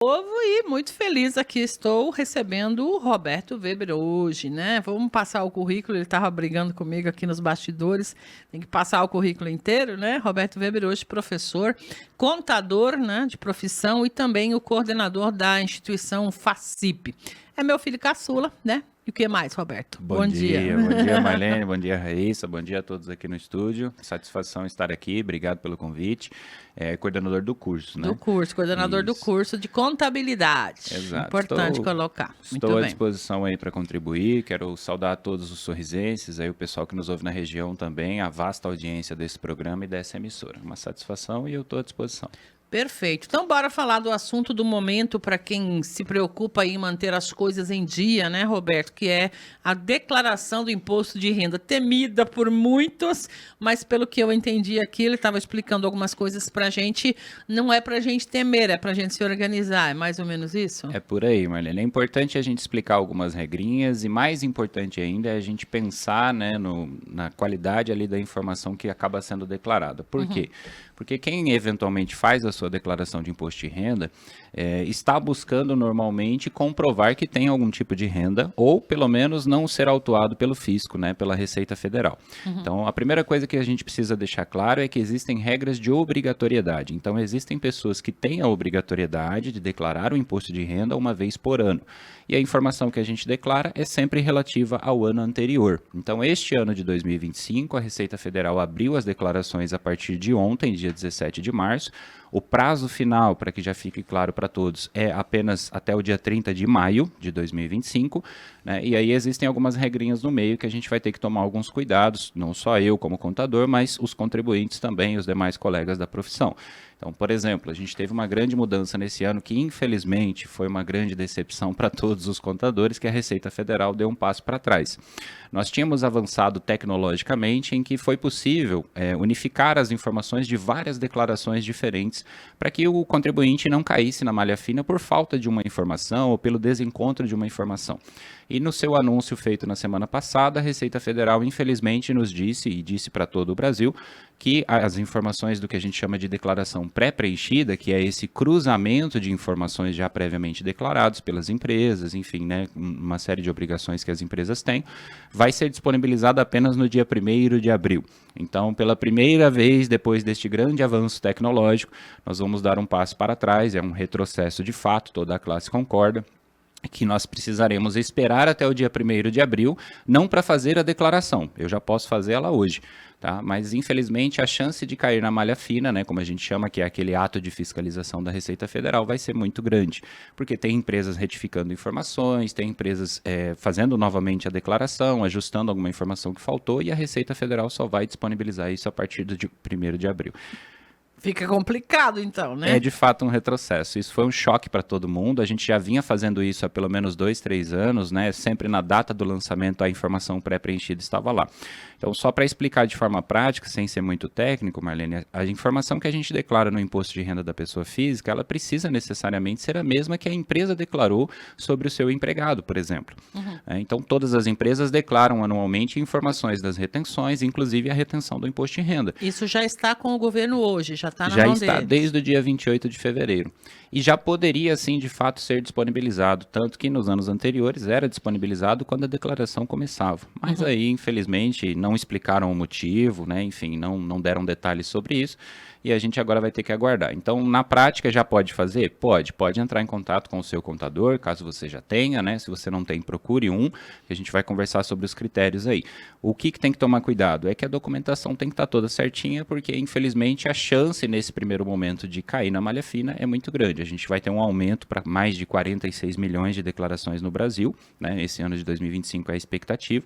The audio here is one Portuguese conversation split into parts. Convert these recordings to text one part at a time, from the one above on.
Povo e muito feliz aqui estou recebendo o Roberto Weber hoje, né? Vamos passar o currículo, ele estava brigando comigo aqui nos bastidores, tem que passar o currículo inteiro, né? Roberto Weber hoje professor, contador, né, de profissão e também o coordenador da instituição FACIP. É meu filho caçula, né? E o que mais, Roberto? Bom dia, Marlene, bom dia, Raíssa, bom dia a todos aqui no estúdio. Satisfação estar aqui, obrigado pelo convite. Coordenador do curso, né? Do curso, coordenador do curso de contabilidade. Exato. Importante colocar. Estou à disposição aí para contribuir, quero saudar a todos os sorrisenses, aí o pessoal que nos ouve na região também, a vasta audiência desse programa e dessa emissora. Uma satisfação e eu estou à disposição. Perfeito. Então, bora falar do assunto do momento para quem se preocupa em manter as coisas em dia, né, Roberto? Que é a declaração do imposto de renda, temida por muitos, mas pelo que eu entendi aqui, ele estava explicando algumas coisas para a gente. Não é para a gente temer, é para a gente se organizar. É mais ou menos isso? É por aí, Marlene. É importante a gente explicar algumas regrinhas e mais importante ainda é a gente pensar, né, na qualidade ali da informação que acaba sendo declarada. Por quê? Porque quem eventualmente faz a sua declaração de imposto de renda está buscando normalmente comprovar que tem algum tipo de renda ou pelo menos não ser autuado pelo fisco, né, pela Receita Federal. Então, a primeira coisa que a gente precisa deixar claro é que existem regras de obrigatoriedade. Então, existem pessoas que têm a obrigatoriedade de declarar o imposto de renda uma vez por ano. E a informação que a gente declara é sempre relativa ao ano anterior. Então, este ano de 2025, a Receita Federal abriu as declarações a partir de ontem, dia 17 de março. O prazo final, para que já fique claro para todos, é apenas até o dia 30 de maio de 2025, né? E aí existem algumas regrinhas no meio que a gente vai ter que tomar alguns cuidados, não só eu como contador, mas os contribuintes também, os demais colegas da profissão. Então, por exemplo, a gente teve uma grande mudança nesse ano que, infelizmente, foi uma grande decepção para todos os contadores, que a Receita Federal deu um passo para trás. Nós tínhamos avançado tecnologicamente em que foi possível unificar as informações de várias declarações diferentes para que o contribuinte não caísse na malha fina por falta de uma informação ou pelo desencontro de uma informação. E no seu anúncio feito na semana passada, a Receita Federal, infelizmente, nos disse, e disse para todo o Brasil, que as informações do que a gente chama de declaração pré-preenchida, que é esse cruzamento de informações já previamente declaradas pelas empresas, enfim, né, uma série de obrigações que as empresas têm, vai ser disponibilizada apenas no dia 1º de abril. Então, pela primeira vez, depois deste grande avanço tecnológico, nós vamos dar um passo para trás, é um retrocesso de fato, toda a classe concorda, que nós precisaremos esperar até o dia 1º de abril, não para fazer a declaração, eu já posso fazer ela hoje, tá? Mas infelizmente a chance de cair na malha fina, né, como a gente chama, que é aquele ato de fiscalização da Receita Federal, vai ser muito grande, porque tem empresas retificando informações, tem empresas fazendo novamente a declaração, ajustando alguma informação que faltou, e a Receita Federal só vai disponibilizar isso a partir do dia 1º de abril. Fica complicado, então, né? É de fato um retrocesso. Isso foi um choque para todo mundo. A gente já vinha fazendo isso há pelo menos 2, 3 anos, né? Sempre na data do lançamento a informação pré-preenchida estava lá. Então, só para explicar de forma prática, sem ser muito técnico, Marlene, a informação que a gente declara no imposto de renda da pessoa física, ela precisa necessariamente ser a mesma que a empresa declarou sobre o seu empregado, por exemplo. Então, todas as empresas declaram anualmente informações das retenções, inclusive a retenção do imposto de renda. Isso já está com o governo hoje, já está na Já mão está deles. desde o dia 28 de fevereiro. E já poderia, sim, de fato, ser disponibilizado. Tanto que nos anos anteriores era disponibilizado quando a declaração começava. Mas aí, infelizmente, não explicaram o motivo, né? Enfim, não deram detalhes sobre isso. E a gente agora vai ter que aguardar. Então, na prática, já pode fazer? Pode entrar em contato com o seu contador, caso você já tenha, né? Se você não tem, procure um, que a gente vai conversar sobre os critérios aí. O que tem que tomar cuidado? É que a documentação tem que estar toda certinha, porque, infelizmente, a chance nesse primeiro momento de cair na malha fina é muito grande. A gente vai ter um aumento para mais de 46 milhões de declarações no Brasil, né? Esse ano de 2025 é a expectativa.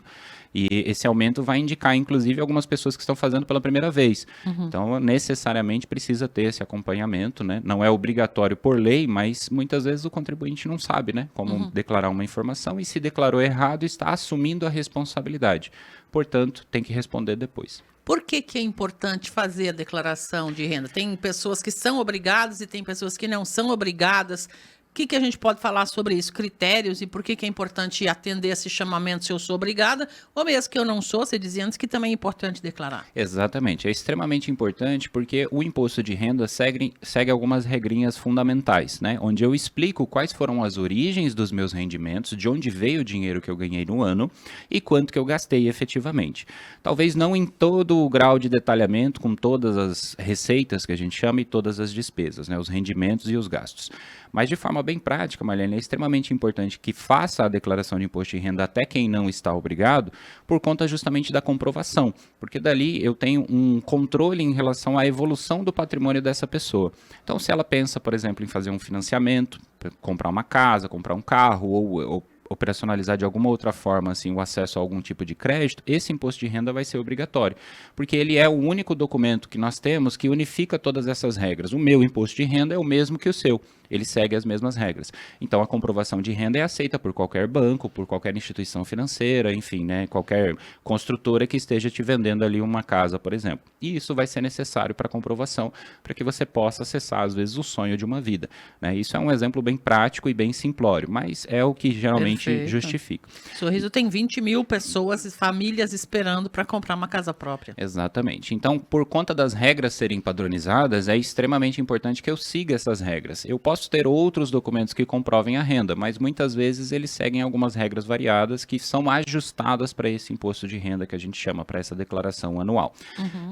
E esse aumento vai indicar, inclusive, algumas pessoas que estão fazendo pela primeira vez. Então, necessariamente precisa ter esse acompanhamento, né? Não é obrigatório por lei, mas muitas vezes o contribuinte não sabe, né, como declarar uma informação e se declarou errado, está assumindo a responsabilidade. Portanto, tem que responder depois. Por que é importante fazer a declaração de renda? Tem pessoas que são obrigadas e tem pessoas que não são obrigadas. que a gente pode falar sobre isso? Critérios e por que é importante atender esse chamamento se eu sou obrigada, ou mesmo que eu não sou, você dizia antes que também é importante declarar. Exatamente, é extremamente importante porque o imposto de renda segue algumas regrinhas fundamentais, né? Onde eu explico quais foram as origens dos meus rendimentos, de onde veio o dinheiro que eu ganhei no ano e quanto que eu gastei efetivamente. Talvez não em todo o grau de detalhamento, com todas as receitas que a gente chama e todas as despesas, né? Os rendimentos e os gastos. Mas de forma bem prática, Marlene, é extremamente importante que faça a declaração de imposto de renda até quem não está obrigado, por conta justamente da comprovação, porque dali eu tenho um controle em relação à evolução do patrimônio dessa pessoa. Então, se ela pensa, por exemplo, em fazer um financiamento, comprar uma casa, comprar um carro ou operacionalizar de alguma outra forma assim, o acesso a algum tipo de crédito, esse imposto de renda vai ser obrigatório, porque ele é o único documento que nós temos que unifica todas essas regras. O meu imposto de renda é o mesmo que o seu, ele segue as mesmas regras. Então, a comprovação de renda é aceita por qualquer banco, por qualquer instituição financeira, enfim, né, qualquer construtora que esteja te vendendo ali uma casa, por exemplo. E isso vai ser necessário para comprovação, para que você possa acessar, às vezes, o sonho de uma vida, né? Isso é um exemplo bem prático e bem simplório, mas é o que geralmente justifica. Sorriso tem 20 mil pessoas e famílias esperando para comprar uma casa própria. Exatamente. Então, por conta das regras serem padronizadas, é extremamente importante que eu siga essas regras. Eu posso ter outros documentos que comprovem a renda, mas muitas vezes eles seguem algumas regras variadas que são ajustadas para esse imposto de renda que a gente chama, para essa declaração anual.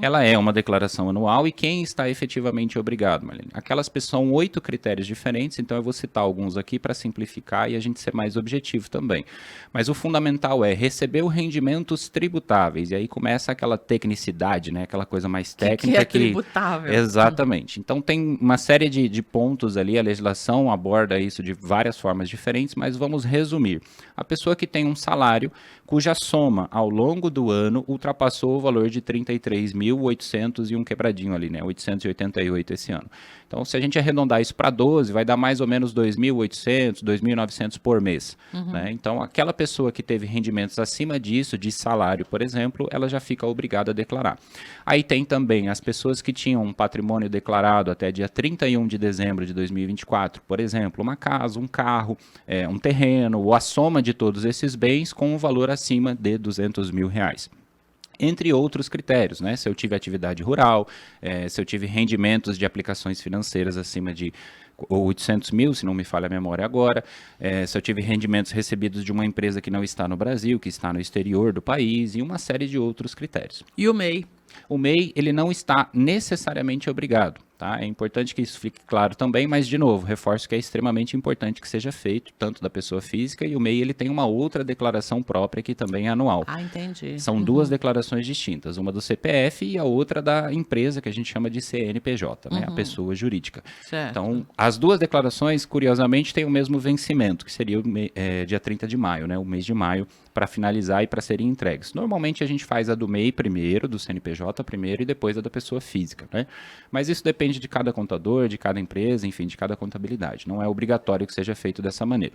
Ela é uma declaração anual e quem está efetivamente obrigado, Marlene? Aquelas pessoas, são 8 critérios diferentes, então eu vou citar alguns aqui para simplificar e a gente ser mais objetivo também. Mas o fundamental é receber rendimentos tributáveis, e aí começa aquela tecnicidade, né? Aquela coisa mais técnica. Que é tributável. Exatamente. Então tem uma série de pontos ali, a legislação aborda isso de várias formas diferentes, mas vamos resumir. A pessoa que tem um salário cuja soma ao longo do ano ultrapassou o valor de 33.800 e um quebradinho ali, né? 888 esse ano. Então, se a gente arredondar isso para 12, vai dar mais ou menos 2.800, 2.900 por mês, né? Então, aquela pessoa que teve rendimentos acima disso, de salário, por exemplo, ela já fica obrigada a declarar. Aí tem também as pessoas que tinham um patrimônio declarado até dia 31 de dezembro de 2024, por exemplo, uma casa, um carro, um terreno, ou a soma de todos esses bens com um valor acima de R$200 mil. Entre outros critérios, né? Se eu tive atividade rural, se eu tive rendimentos de aplicações financeiras acima de 800 mil, se não me falha a memória agora, se eu tive rendimentos recebidos de uma empresa que não está no Brasil, que está no exterior do país, e uma série de outros critérios. E o MEI? O MEI, ele não está necessariamente obrigado, tá? É importante que isso fique claro também, mas, de novo, reforço que é extremamente importante que seja feito, tanto da pessoa física, e o MEI, ele tem uma outra declaração própria que também é anual. Ah, entendi. São duas declarações distintas, uma do CPF e a outra da empresa, que a gente chama de CNPJ, né? A pessoa jurídica. Certo. Então, as duas declarações, curiosamente, têm o mesmo vencimento, que seria o dia 30 de maio, né? O mês de maio, para finalizar e para serem entregues. Normalmente, a gente faz a do MEI primeiro, do CNPJ primeiro e depois a da pessoa física, né? Mas isso depende de cada contador, de cada empresa, enfim, de cada contabilidade. Não é obrigatório que seja feito dessa maneira.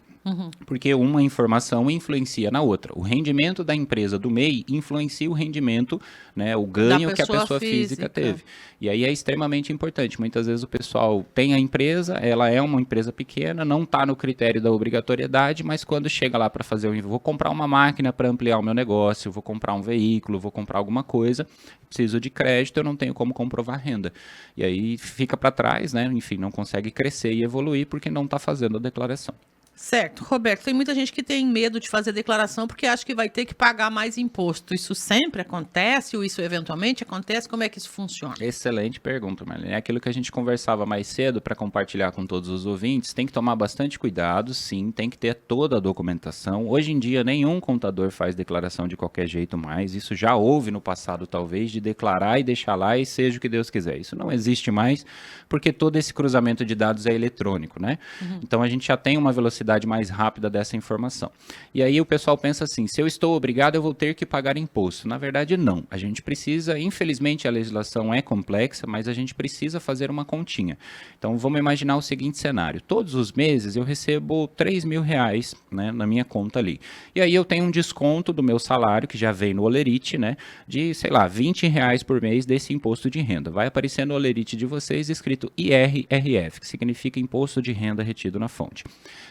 Porque uma informação influencia na outra. O rendimento da empresa do MEI influencia o rendimento, né, o ganho que a pessoa física teve. E aí é extremamente importante. Muitas vezes o pessoal tem a empresa, ela é uma empresa pequena, não está no critério da obrigatoriedade, mas quando chega lá para fazer vou comprar uma máquina para ampliar o meu negócio, vou comprar um veículo, vou comprar alguma coisa, preciso de crédito, eu não tenho como comprovar renda. E aí fica para trás, né? Enfim, não consegue crescer e evoluir porque não está fazendo a declaração. Certo. Roberto, tem muita gente que tem medo de fazer declaração porque acha que vai ter que pagar mais imposto. Isso sempre acontece ou isso eventualmente acontece? Como é que isso funciona? Excelente pergunta, Marlene. É aquilo que a gente conversava mais cedo para compartilhar com todos os ouvintes. Tem que tomar bastante cuidado, sim, tem que ter toda a documentação. Hoje em dia, nenhum contador faz declaração de qualquer jeito mais. Isso já houve no passado, talvez, de declarar e deixar lá e seja o que Deus quiser. Isso não existe mais porque todo esse cruzamento de dados é eletrônico, né? Então, a gente já tem uma velocidade velocidade mais rápida dessa informação. E aí o pessoal pensa assim, se eu estou obrigado, eu vou ter que pagar imposto. Na verdade, não. A gente precisa, infelizmente a legislação é complexa, mas a gente precisa fazer uma continha. Então vamos imaginar o seguinte cenário, todos os meses eu recebo R$3.000, né, na minha conta ali. E aí eu tenho um desconto do meu salário, que já vem no Olerite, né, de, sei lá, R$20 por mês desse imposto de renda. Vai aparecer no Olerite de vocês escrito IRRF, que significa Imposto de Renda Retido na Fonte.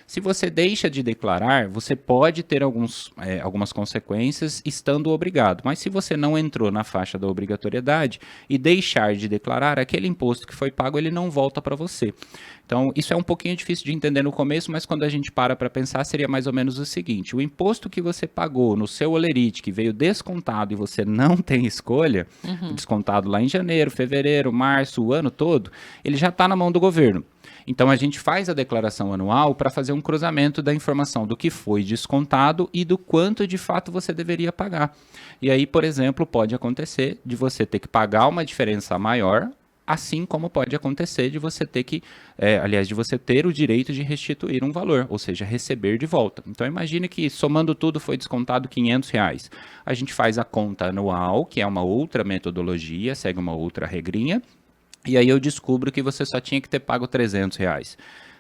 Se você deixa de declarar, você pode ter algumas consequências estando obrigado, mas se você não entrou na faixa da obrigatoriedade e deixar de declarar, aquele imposto que foi pago, ele não volta para você. Então, isso é um pouquinho difícil de entender no começo, mas quando a gente para pensar, seria mais ou menos o seguinte, o imposto que você pagou no seu Olerite, que veio descontado e você não tem escolha, descontado lá em janeiro, fevereiro, março, o ano todo, ele já está na mão do governo. Então, a gente faz a declaração anual para fazer um cruzamento da informação do que foi descontado e do quanto de fato você deveria pagar. E aí, por exemplo, pode acontecer de você ter que pagar uma diferença maior, assim como pode acontecer de você ter de você ter o direito de restituir um valor, ou seja, receber de volta. Então, imagine que somando tudo foi descontado R$500. A gente faz a conta anual, que é uma outra metodologia, segue uma outra regrinha, e aí eu descubro que você só tinha que ter pago R$300.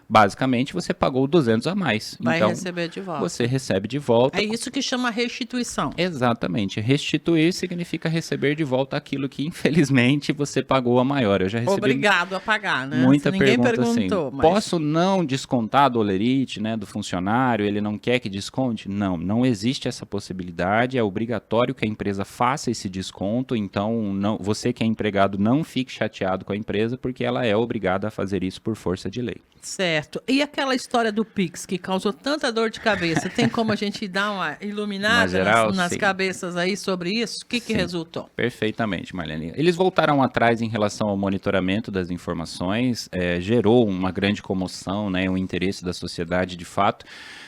Basicamente, você pagou 200 a mais. Vai então, receber de volta. Você recebe de volta. É isso que chama restituição. Exatamente. Restituir significa receber de volta aquilo que, infelizmente, você pagou a maior. Eu já recebi obrigado a pagar, né? Muita Ninguém pergunta perguntou. assim, Mas... posso não descontar do Olerite, né, do funcionário, ele não quer que desconte? Não, não existe essa possibilidade, é obrigatório que a empresa faça esse desconto, então você que é empregado não fique chateado com a empresa, porque ela é obrigada a fazer isso por força de lei. Certo. E aquela história do Pix que causou tanta dor de cabeça, tem como a gente dar uma iluminada geral, nas cabeças aí sobre isso? O que resultou? Perfeitamente, Marlene. Eles voltaram atrás em relação ao monitoramento das informações, gerou uma grande comoção, né, um interesse da sociedade de fato,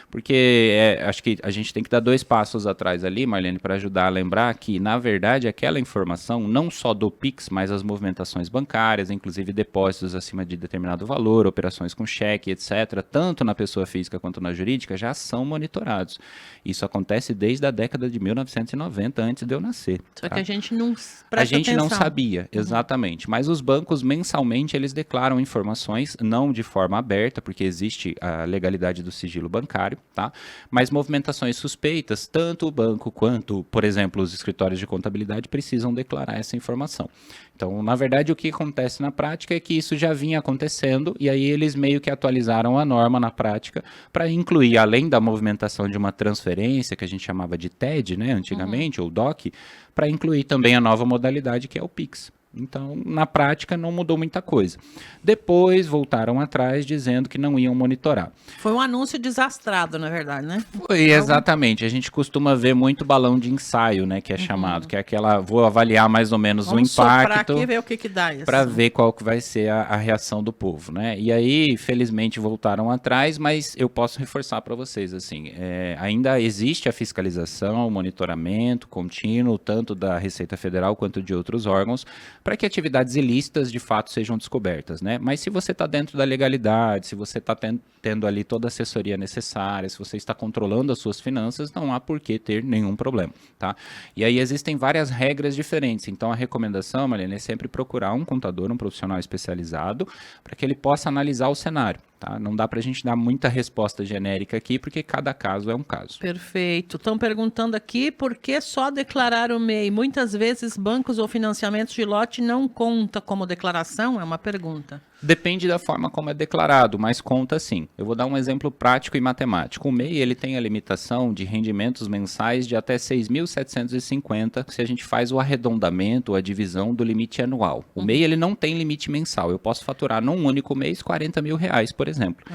porque acho que a gente tem que dar 2 passos atrás ali, Marlene, para ajudar a lembrar que, na verdade, aquela informação, não só do Pix, mas as movimentações bancárias, inclusive depósitos acima de determinado valor, operações com cheque, etc., tanto na pessoa física quanto na jurídica, já são monitorados. Isso acontece desde a década de 1990, antes de eu nascer. Só que a gente não presta A gente atenção. não sabia, exatamente. Mas os bancos, mensalmente, eles declaram informações, não de forma aberta, porque existe a legalidade do sigilo bancário, tá? Mas movimentações suspeitas, tanto o banco quanto, por exemplo, os escritórios de contabilidade precisam declarar essa informação. Então, na verdade, o que acontece na prática é que isso já vinha acontecendo e aí eles meio que atualizaram a norma na prática para incluir, além da movimentação de uma transferência, que a gente chamava de TED, né, antigamente, ou DOC, para incluir também a nova modalidade que é o Pix. Então, na prática, não mudou muita coisa. Depois, voltaram atrás dizendo que não iam monitorar. Foi um anúncio desastrado, na verdade, né? Foi, exatamente. A gente costuma ver muito balão de ensaio, né, que é chamado, que é aquela, vou avaliar mais ou menos o impacto. Vamos aqui e ver o que dá isso. Para ver qual que vai ser a reação do povo, né? E aí, felizmente, voltaram atrás, mas eu posso reforçar para vocês, assim, ainda existe a fiscalização, o monitoramento contínuo, tanto da Receita Federal quanto de outros órgãos, para que atividades ilícitas de fato sejam descobertas, né? Mas se você está dentro da legalidade, se você está tendo ali toda a assessoria necessária, se você está controlando as suas finanças, não há por que ter nenhum problema, tá? E aí existem várias regras diferentes, então a recomendação, Marlene, é sempre procurar um contador, um profissional especializado, para que ele possa analisar o cenário. Tá? Não dá para a gente dar muita resposta genérica aqui, porque cada caso é um caso. Perfeito. Estão perguntando aqui por que só declarar o MEI? Muitas vezes bancos ou financiamentos de lote não conta como declaração? É uma pergunta. Depende da forma como é declarado, mas conta sim. Eu vou dar um exemplo prático e matemático. O MEI ele tem a limitação de rendimentos mensais de até 6.750 se a gente faz o arredondamento, a divisão do limite anual. O MEI ele não tem limite mensal. Eu posso faturar num único mês R$40 mil, por exemplo.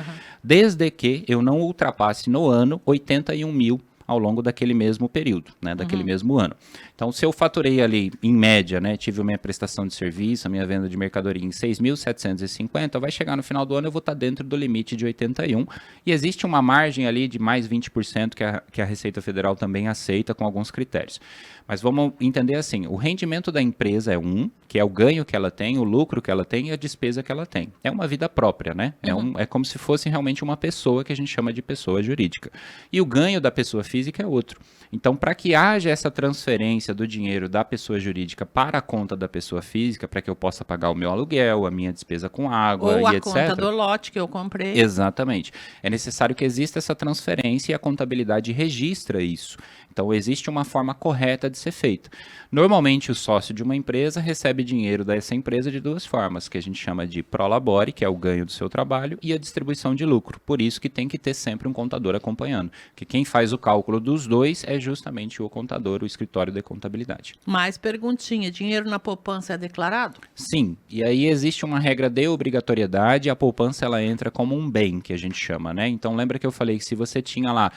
Desde que eu não ultrapasse no ano 81 mil ao longo daquele mesmo período, né, daquele mesmo ano. Então, Então, se eu faturei ali, em média, né, tive a minha prestação de serviço, a minha venda de mercadoria em 6.750, vai chegar no final do ano, eu vou estar dentro do limite de 81, e existe uma margem ali de mais 20% que a Receita Federal também aceita com alguns critérios. Mas vamos entender assim, o rendimento da empresa é que é o ganho que ela tem, o lucro que ela tem e a despesa que ela tem. É uma vida própria, né? É como se fosse realmente uma pessoa que a gente chama de pessoa jurídica. E o ganho da pessoa física é outro. Então, para que haja essa transferência do dinheiro da pessoa jurídica para a conta da pessoa física, para que eu possa pagar o meu aluguel, a minha despesa com água ou e etc. Ou a conta do lote que eu comprei. Exatamente. É necessário que exista essa transferência e a contabilidade registra isso. Então, existe uma forma correta de ser feita. Normalmente, o sócio de uma empresa recebe dinheiro dessa empresa de duas formas, que a gente chama de prolabore, que é o ganho do seu trabalho, e a distribuição de lucro. Por isso que tem que ter sempre um contador acompanhando. Que quem faz o cálculo dos dois é justamente o contador, o escritório de contabilidade. Mais perguntinha, dinheiro na poupança é declarado? Sim, e aí existe uma regra de obrigatoriedade, a poupança ela entra como um bem, que a gente chama, né? Então lembra que eu falei que se você tinha lá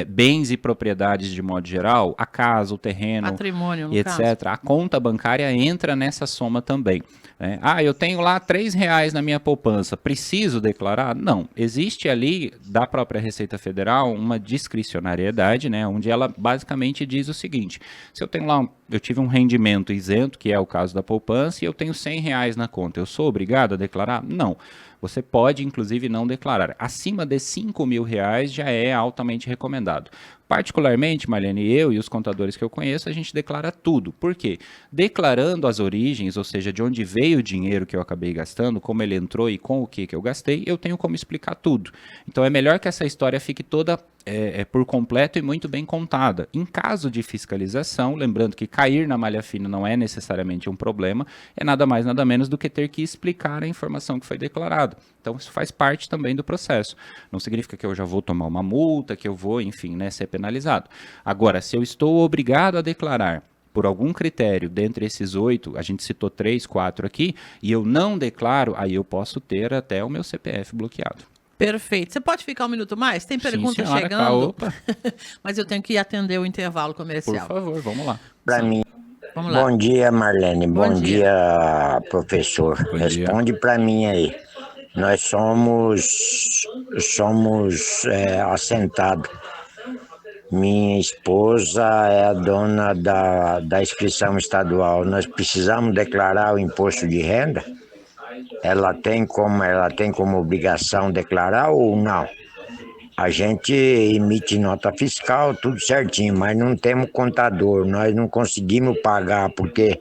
bens e propriedades de modo geral, a casa, o terreno, patrimônio, etc., a conta bancária entra nessa soma também. Né? Eu tenho lá R$3 na minha poupança, preciso declarar? Não, existe ali da própria Receita Federal uma discricionariedade, né, onde ela basicamente diz o seguinte, se eu tenho lá, eu tive um rendimento isento, que é o caso da poupança, e eu tenho R$100 na conta, eu sou obrigado a declarar? Não. Você pode, inclusive, não declarar. Acima de R$5.000 já é altamente recomendado. Particularmente, Marlene, eu e os contadores que eu conheço, a gente declara tudo. Por quê? Declarando as origens, ou seja, de onde veio o dinheiro que eu acabei gastando, como ele entrou e com o que eu gastei, eu tenho como explicar tudo. Então é melhor que essa história fique toda por completo e muito bem contada. Em caso de fiscalização, lembrando que cair na malha fina não é necessariamente um problema, é nada mais nada menos do que ter que explicar a informação que foi declarada. Então isso faz parte também do processo. Não significa que eu já vou tomar uma multa, que eu vou, enfim, né, ser penalizado. Agora, se eu estou obrigado a declarar por algum critério, dentre esses 8, a gente citou 3, 4 aqui, e eu não declaro, aí eu posso ter até o meu CPF bloqueado. Perfeito. Você pode ficar um minuto mais? Tem pergunta chegando? Mas eu tenho que atender o intervalo comercial. Por favor, vamos lá. Para mim. Vamos lá. Bom dia, Marlene. Bom dia, professor. Responde para mim aí. Nós somos assentados. Minha esposa é a dona da inscrição estadual. Nós precisamos declarar o imposto de renda? Ela tem como obrigação declarar ou não? A gente emite nota fiscal, tudo certinho, mas não temos contador. Nós não conseguimos pagar porque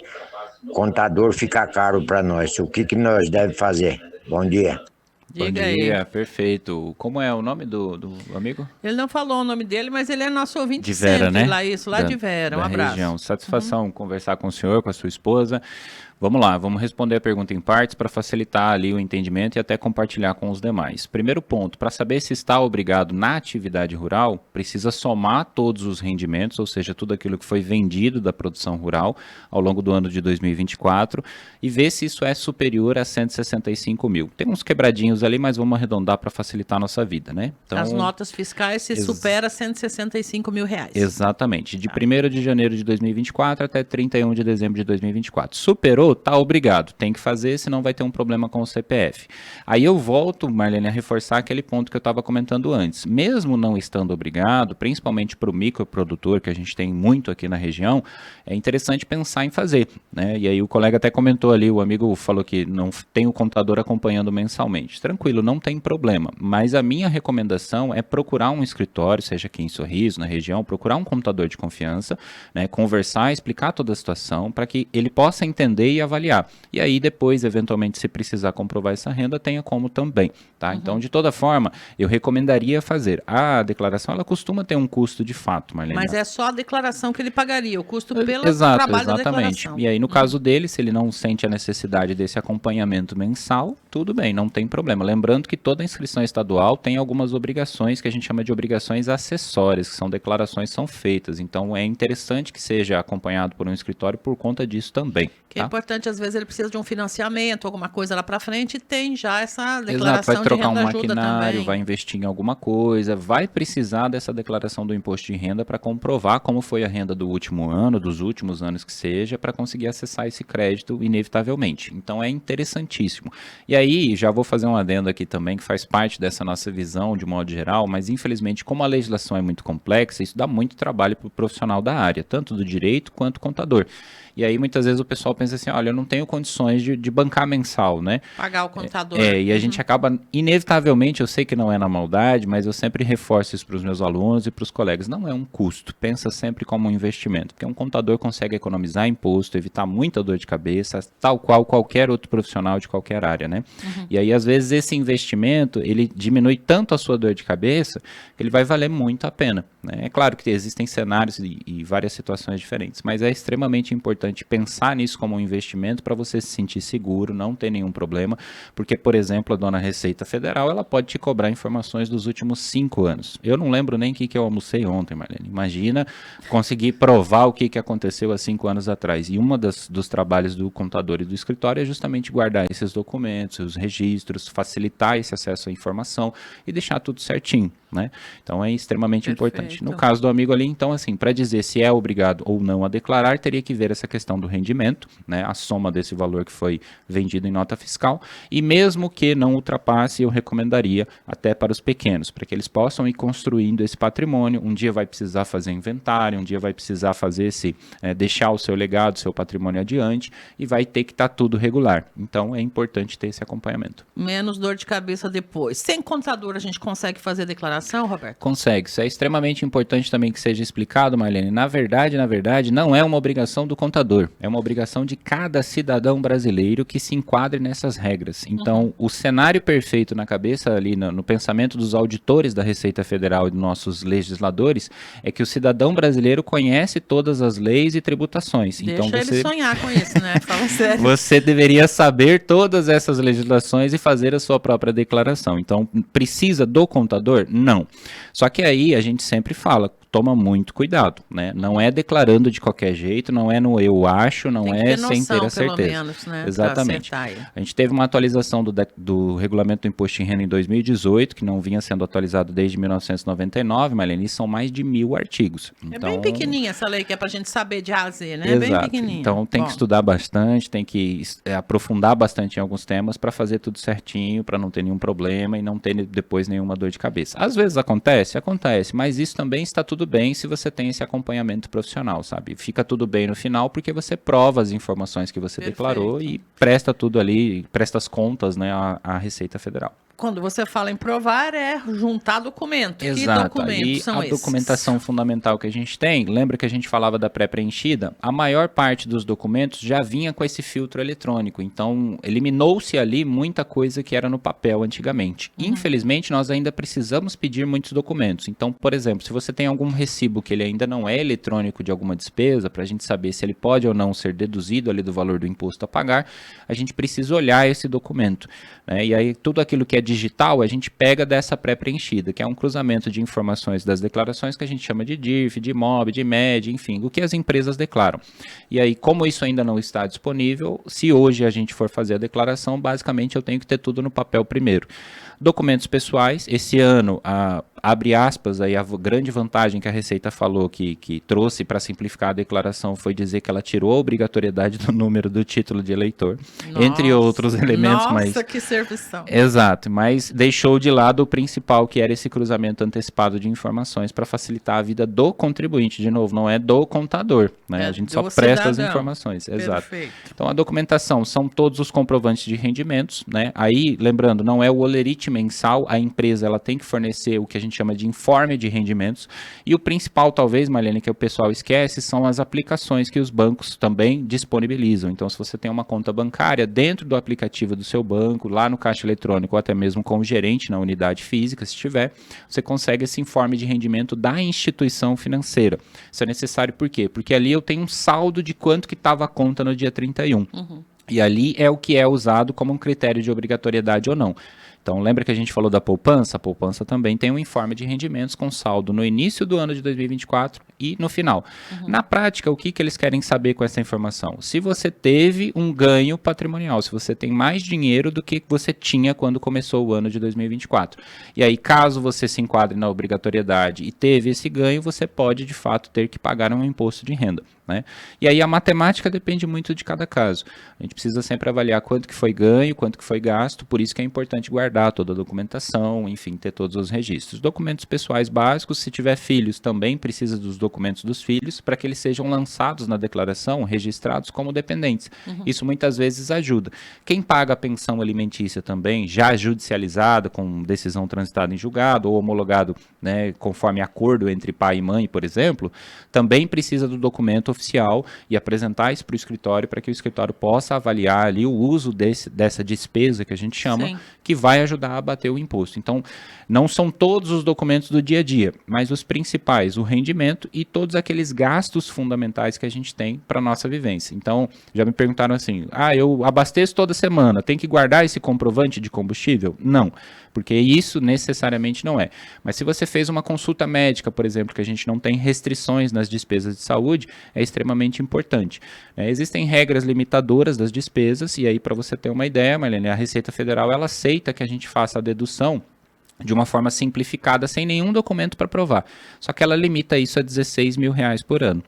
contador fica caro para nós. O que nós devemos fazer? Bom dia. Bom dia, perfeito. Como é o nome do amigo? Ele não falou o nome dele, mas ele é nosso ouvinte de Vera, sempre, né? lá de Vera. Um abraço. Região. Satisfação conversar com o senhor, com a sua esposa. Vamos lá, vamos responder a pergunta em partes para facilitar ali o entendimento e até compartilhar com os demais. Primeiro ponto, para saber se está obrigado na atividade rural, precisa somar todos os rendimentos, ou seja, tudo aquilo que foi vendido da produção rural ao longo do ano de 2024 e ver se isso é superior a 165 mil. Tem uns quebradinhos ali, mas vamos arredondar para facilitar a nossa vida, né? Então, as notas fiscais se supera 165 mil reais. Exatamente, de 1º de janeiro de 2024 até 31 de dezembro de 2024. Superou? Tá obrigado, tem que fazer, senão vai ter um problema com o CPF. Aí eu volto, Marlene, a reforçar aquele ponto que eu estava comentando antes. Mesmo não estando obrigado, principalmente para o microprodutor, que a gente tem muito aqui na região, é interessante pensar em fazer, né? E aí o colega até comentou ali, o amigo falou que não tem o contador acompanhando mensalmente. Tranquilo, não tem problema, mas a minha recomendação é procurar um escritório, seja aqui em Sorriso, na região, procurar um contador de confiança, né? Conversar, explicar toda a situação, para que ele possa entender e avaliar. E aí depois, eventualmente, se precisar comprovar essa renda, tenha como também, tá? Então, de toda forma, eu recomendaria fazer. A declaração, ela costuma ter um custo de fato, Marlene. Mas é só a declaração que ele pagaria, o custo pelo Exato, trabalho exatamente. da declaração. E aí, no caso dele, se ele não sente a necessidade desse acompanhamento mensal, tudo bem, não tem problema. Lembrando que toda inscrição estadual tem algumas obrigações que a gente chama de obrigações acessórias, que são declarações que são feitas. Então, é interessante que seja acompanhado por um escritório por conta disso também. Que é tá? importante, às vezes ele precisa de um financiamento, alguma coisa lá para frente, e tem já essa Exato, declaração vai trocar de um renda ajuda maquinário, também. vai investir em alguma coisa, vai precisar dessa declaração do imposto de renda para comprovar como foi a renda do último ano, dos últimos anos que seja, para conseguir acessar esse crédito inevitavelmente. Então é interessantíssimo. E aí, já vou fazer um adendo aqui também, que faz parte dessa nossa visão de modo geral, mas infelizmente, como a legislação é muito complexa, isso dá muito trabalho para o profissional da área, tanto do direito quanto contador. E aí, muitas vezes, o pessoal pensa assim, olha, eu não tenho condições de bancar mensal, né? Pagar o contador. E a gente acaba, inevitavelmente, eu sei que não é na maldade, mas eu sempre reforço isso para os meus alunos e para os colegas, não é um custo, pensa sempre como um investimento, porque um contador consegue economizar imposto, evitar muita dor de cabeça, tal qual qualquer outro profissional de qualquer área, né? E aí, às vezes, esse investimento, ele diminui tanto a sua dor de cabeça, que ele vai valer muito a pena, né? É claro que existem cenários e várias situações diferentes, mas é extremamente importante pensar nisso como um investimento para você se sentir seguro, não ter nenhum problema, porque, por exemplo, a dona Receita Federal, ela pode te cobrar informações dos últimos 5 anos. Eu não lembro nem o que eu almocei ontem, Marlene. Imagina conseguir provar o que aconteceu há 5 anos atrás. E dos trabalhos do contador e do escritório é justamente guardar esses documentos, os registros, facilitar esse acesso à informação e deixar tudo certinho, né? Então é extremamente importante. No caso do amigo ali, então, assim, para dizer se é obrigado ou não a declarar, teria que ver essa questão do rendimento, né, a soma desse valor que foi vendido em nota fiscal, e mesmo que não ultrapasse, eu recomendaria até para os pequenos, para que eles possam ir construindo esse patrimônio. Um dia vai precisar fazer inventário, um dia vai precisar fazer deixar o seu legado, seu patrimônio adiante, e vai ter que estar tudo regular. Então é importante ter esse acompanhamento. Menos dor de cabeça depois. Sem contador, a gente consegue fazer declaração, Roberto? Consegue. Isso é extremamente importante também que seja explicado, Marlene. Na verdade, não é uma obrigação do contador. É uma obrigação de cada cidadão brasileiro que se enquadre nessas regras. Então, o cenário perfeito na cabeça ali, no pensamento dos auditores da Receita Federal e dos nossos legisladores, é que o cidadão brasileiro conhece todas as leis e tributações. Deixa então, ele sonhar com isso, né? Fala sério. Você deveria saber todas essas legislações e fazer a sua própria declaração. Então, precisa do contador? Não. Só que aí a gente sempre fala, toma muito cuidado, né? Não é declarando de qualquer jeito, não é no eu acho, não é sem ter a certeza. Pelo menos, né? Exatamente. A gente teve uma atualização do regulamento do imposto de renda em 2018, que não vinha sendo atualizado desde 1999, Marlene, e são mais de 1000 artigos. Então, é bem pequenininha essa lei, que é pra gente saber de A a Z, né? Exato. É bem pequenininha. Então tem que estudar bastante, tem que aprofundar bastante em alguns temas para fazer tudo certinho, para não ter nenhum problema e não ter depois nenhuma dor de cabeça. Às vezes acontece, mas isso também está tudo bem se você tem esse acompanhamento profissional, sabe? Fica tudo bem no final porque você prova as informações que você declarou e presta tudo ali, presta as contas, né, à Receita Federal. Quando você fala em provar, é juntar documento. Exato. Que documentos são esses? A documentação fundamental que a gente tem, lembra que a gente falava da pré-preenchida? A maior parte dos documentos já vinha com esse filtro eletrônico, então eliminou-se ali muita coisa que era no papel antigamente. Infelizmente, nós ainda precisamos pedir muitos documentos. Então, por exemplo, se você tem algum recibo que ele ainda não é eletrônico de alguma despesa, para a gente saber se ele pode ou não ser deduzido ali do valor do imposto a pagar, a gente precisa olhar esse documento, né? E aí tudo aquilo que é digital, a gente pega dessa pré-preenchida, que é um cruzamento de informações das declarações que a gente chama de DIRF, de MOB, de MED, enfim, o que as empresas declaram. E aí, como isso ainda não está disponível, se hoje a gente for fazer a declaração, basicamente eu tenho que ter tudo no papel primeiro. Documentos pessoais, esse ano, abre aspas, aí a grande vantagem que a Receita falou que trouxe para simplificar a declaração foi dizer que ela tirou a obrigatoriedade do número do título de eleitor, entre outros elementos. Nossa, que servição. Exato, mas deixou de lado o principal, que era esse cruzamento antecipado de informações para facilitar a vida do contribuinte. De novo, não é do contador, né? A gente só presta as informações. Exato. Perfeito. Então, a documentação são todos os comprovantes de rendimentos, né? Aí, lembrando, não é o olerite mensal, a empresa ela tem que fornecer o que a gente chama de informe de rendimentos, e o principal, talvez, Marlene, que o pessoal esquece, são as aplicações que os bancos também disponibilizam. Então, se você tem uma conta bancária dentro do aplicativo do seu banco, lá no caixa eletrônico, ou até mesmo com o gerente na unidade física, se tiver, você consegue esse informe de rendimento da instituição financeira. Isso é necessário por quê? Porque ali eu tenho um saldo de quanto que estava a conta no dia 31. E ali é o que é usado como um critério de obrigatoriedade ou não. Então, lembra que a gente falou da poupança? A poupança também tem um informe de rendimentos com saldo no início do ano de 2024 e no final. Na prática, o que eles querem saber com essa informação? Se você teve um ganho patrimonial, se você tem mais dinheiro do que você tinha quando começou o ano de 2024. E aí, caso você se enquadre na obrigatoriedade e teve esse ganho, você pode, de fato, ter que pagar um imposto de renda. Né? E aí a matemática depende muito de cada caso. A gente precisa sempre avaliar quanto que foi ganho, quanto que foi gasto, por isso que é importante guardar toda a documentação, enfim, ter todos os registros. Documentos pessoais básicos, se tiver filhos, também precisa dos documentos dos filhos, para que eles sejam lançados na declaração, registrados como dependentes. Isso muitas vezes ajuda. Quem paga a pensão alimentícia também, já judicializada, com decisão transitada em julgado, ou homologado, né, conforme acordo entre pai e mãe, por exemplo, também precisa do documento oficial e apresentar isso para o escritório para que o escritório possa avaliar ali o uso dessa despesa que a gente chama, Sim. que vai ajudar a abater o imposto. Então, não são todos os documentos do dia a dia, mas os principais, o rendimento e todos aqueles gastos fundamentais que a gente tem para a nossa vivência. Então, já me perguntaram assim, eu abasteço toda semana, tem que guardar esse comprovante de combustível? Não, porque isso necessariamente não é. Mas se você fez uma consulta médica, por exemplo, que a gente não tem restrições nas despesas de saúde, é extremamente importante. Existem regras limitadoras das despesas, e aí para você ter uma ideia, Marlene, a Receita Federal ela aceita que a gente faça a dedução de uma forma simplificada, sem nenhum documento para provar. Só que ela limita isso a R$16 mil por ano.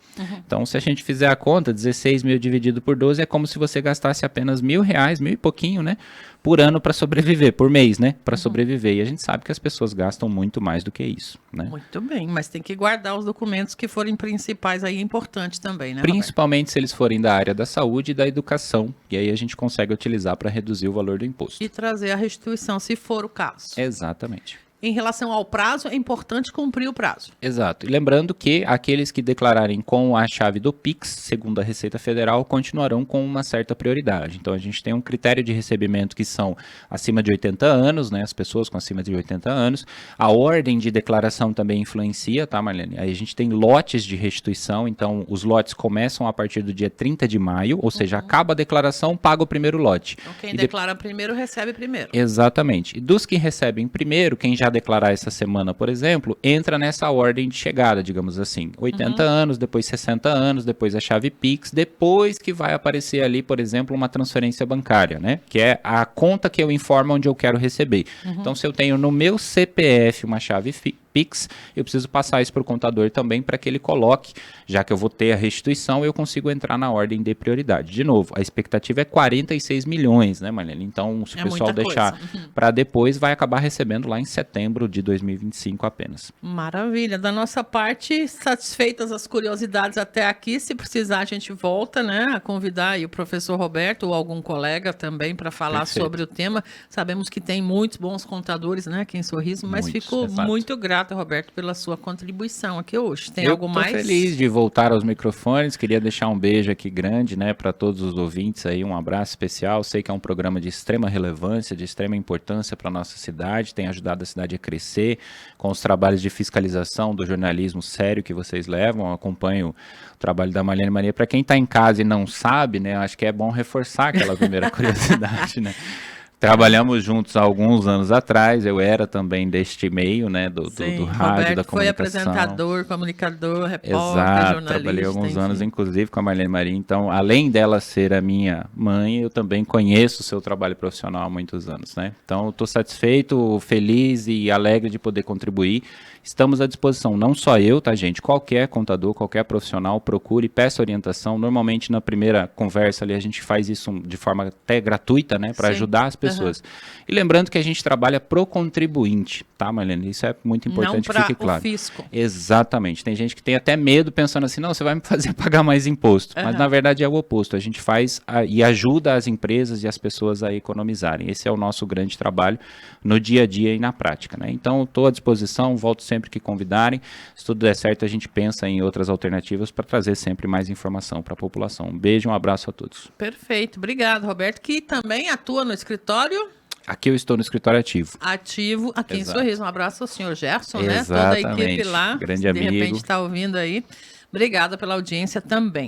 Então, se a gente fizer a conta, 16 mil dividido por 12 é como se você gastasse apenas R$1.000, mil e pouquinho, né? Por ano para sobreviver, por mês, né? Para sobreviver. E a gente sabe que as pessoas gastam muito mais do que isso, né? Muito bem, mas tem que guardar os documentos que forem principais aí, importantes também, né, Principalmente se eles forem da área da saúde e da educação. E aí a gente consegue utilizar para reduzir o valor do imposto. E trazer a restituição, se for o caso. Exatamente. Em relação ao prazo, é importante cumprir o prazo. Exato. E lembrando que aqueles que declararem com a chave do Pix, segundo a Receita Federal, continuarão com uma certa prioridade. Então, a gente tem um critério de recebimento que são acima de 80 anos, né? As pessoas com acima de 80 anos. A ordem de declaração também influencia, tá, Marlene? Aí a gente tem lotes de restituição. Então, os lotes começam a partir do dia 30 de maio, ou seja, acaba a declaração, paga o primeiro lote. Então, quem declara primeiro, recebe primeiro. Exatamente. E dos que recebem primeiro, quem já declarar essa semana, por exemplo, entra nessa ordem de chegada, digamos assim. 80 anos, depois 60 anos, depois a chave Pix, depois que vai aparecer ali, por exemplo, uma transferência bancária, né? Que é a conta que eu informo onde eu quero receber. Então, se eu tenho no meu CPF uma chave Pix, eu preciso passar isso para o contador também para que ele coloque, já que eu vou ter a restituição, eu consigo entrar na ordem de prioridade. De novo, a expectativa é 46 milhões, né, Marlene? Então, se o pessoal deixar para depois, vai acabar recebendo lá em setembro de 2025 apenas. Maravilha. Da nossa parte, satisfeitas as curiosidades até aqui. Se precisar, a gente volta, né, a convidar aí o professor Roberto ou algum colega também para falar sobre o tema. Sabemos que tem muitos bons contadores, né, aqui em Sorriso, mas fico muito grato, Roberto, pela sua contribuição aqui hoje. Tem algo mais? Eu tô feliz de voltar aos microfones. Queria deixar um beijo aqui grande, né, para todos os ouvintes aí, um abraço especial. Sei que é um programa de extrema relevância, de extrema importância para nossa cidade, tem ajudado a cidade a crescer com os trabalhos de fiscalização do jornalismo sério que vocês levam. Eu acompanho o trabalho da Marlene Maria. Para quem está em casa e não sabe, né, acho que é bom reforçar aquela primeira curiosidade, né? Trabalhamos juntos há alguns anos atrás, eu era também deste meio, né, do rádio, Roberto da comunicação. Foi apresentador, comunicador, repórter, Exato, trabalhei alguns anos, inclusive, com a Marlene Maria. Então, além dela ser a minha mãe, eu também conheço o seu trabalho profissional há muitos anos, né? Então, estou satisfeito, feliz e alegre de poder contribuir. Estamos à disposição, não só eu, tá, gente? Qualquer contador, qualquer profissional, procure, peça orientação. Normalmente, na primeira conversa ali, a gente faz isso de forma até gratuita, né, para ajudar as pessoas. E lembrando que a gente trabalha pro contribuinte, tá, Marlene? Isso é muito importante que fique claro. Não para o fisco. Exatamente. Tem gente que tem até medo pensando assim, não, você vai me fazer pagar mais imposto. Mas, na verdade, é o oposto. A gente faz e ajuda as empresas e as pessoas a economizarem. Esse é o nosso grande trabalho no dia a dia e na prática, né? Então, estou à disposição, volto sempre que convidarem. Se tudo der certo, a gente pensa em outras alternativas para trazer sempre mais informação para a população. Um beijo, um abraço a todos. Perfeito. Obrigado, Roberto, que também atua no escritório. Aqui eu estou no escritório ativo. Ativo aqui em Sorriso. Um abraço ao senhor Gerson, Exatamente. né? Toda a equipe lá. Grande de amigo. repente está ouvindo aí. Obrigada pela audiência também.